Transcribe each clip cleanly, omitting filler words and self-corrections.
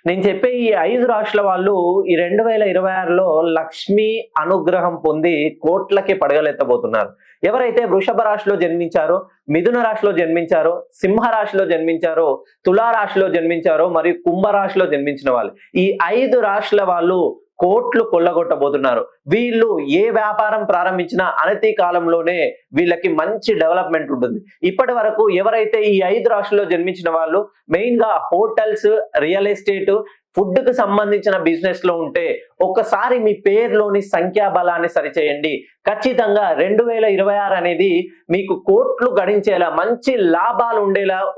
నేను చెప్పే ఈ 5 రాశుల వాళ్ళు ఈ 2026లో లక్ష్మి అనుగ్రహం పొంది కోట్లకి పడగలెత్తబోతున్నారు. ఎవరైతే వృషభ రాశిలో జన్మించారో, మిథున రాశిలో జన్మించారో, సింహ రాశిలో జన్మించారో, తులా రాశిలో జన్మించారో మరియు కుంభ రాశిలో జన్మించిన వాళ్ళు, ఈ 5 రాశుల వాళ్ళు కోట్లు కొల్లగొట్టబోతున్నారు. వీళ్ళు ఏ వ్యాపారం ప్రారంభించినా అనతి కాలంలోనే వీళ్ళకి మంచి డెవలప్మెంట్ ఉంటుంది. ఇప్పటి వరకు ఎవరైతే ఈ 5 రాశుల్లో జన్మించిన వాళ్ళు మెయిన్ గా హోటల్స్, రియల్ ఎస్టేట్, ఫుడ్ కు సంబంధించిన బిజినెస్ లో ఉంటే ఒక్కసారి మీ పేరులోని సంఖ్యాబలాన్ని సరిచేయండి. ఖచ్చితంగా 2026 అనేది మీకు కోట్లు గడించేలా, మంచి లాభాలు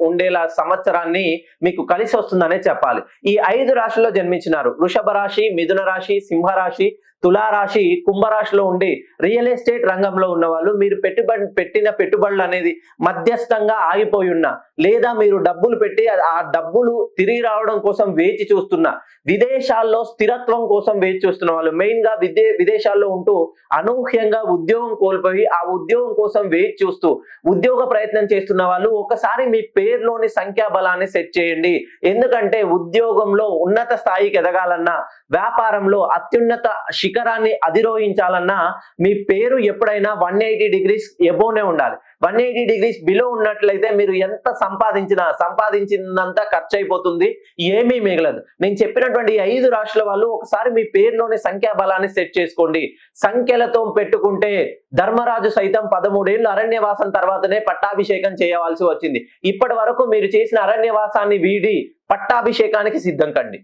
ఉండేలా సంవత్సరాన్ని మీకు కలిసి వస్తుందనే చెప్పాలి. ఈ 5 రాశుల్లో జన్మించినారు. వృషభ రాశి, మిథున రాశి, సింహరాశి, తులారాశి, కుంభరాశిలో ఉండి రియల్ ఎస్టేట్ రంగంలో ఉన్న వాళ్ళు, మీరు పెట్టిన పెట్టుబడులు అనేది మధ్యస్థంగా ఆగిపోయి ఉన్నా, లేదా మీరు డబ్బులు పెట్టి ఆ డబ్బులు తిరిగి రావడం కోసం వేచి చూస్తున్నా, విదేశాల్లో స్థిరత్వం కోసం వేచి చూస్తున్న వాళ్ళు, మెయిన్ గా విదేశాల్లో ఉంటూ అనూహ్యంగా ఉద్యోగం కోల్పోయి ఆ ఉద్యోగం కోసం వేచి చూస్తూ ఉద్యోగ ప్రయత్నం చేస్తున్న వాళ్ళు ఒకసారి మీ పేరులోని సంఖ్యాబలాన్ని సెట్ చేయండి. ఎందుకంటే ఉద్యోగంలో ఉన్నత స్థాయికి ఎదగాలన్నా, వ్యాపారంలో అత్యున్నత శిఖరాన్ని అధిరోహించాలన్నా మీ పేరు ఎప్పుడైనా 180 degrees ఎబోనే ఉండాలి. 180 degrees బిలో ఉన్నట్లయితే మీరు ఎంత సంపాదించినంత ఖర్చు అయిపోతుంది, ఏమీ మిగలదు. నేను చెప్పినటువంటి 5 రాశుల వాళ్ళు ఒకసారి మీ పేరులోని సంఖ్యాబలాన్ని సెట్ చేసుకోండి. సంఖ్యలతో పెట్టుకుంటే ధర్మరాజు సైతం 13 ఏళ్ళు అరణ్యవాసం తర్వాతనే పట్టాభిషేకం చేయవలసి వచ్చింది. ఇప్పటి వరకు మీరు చేసిన అరణ్యవాసాన్ని వీడి పట్టాభిషేకానికి సిద్ధం కండి.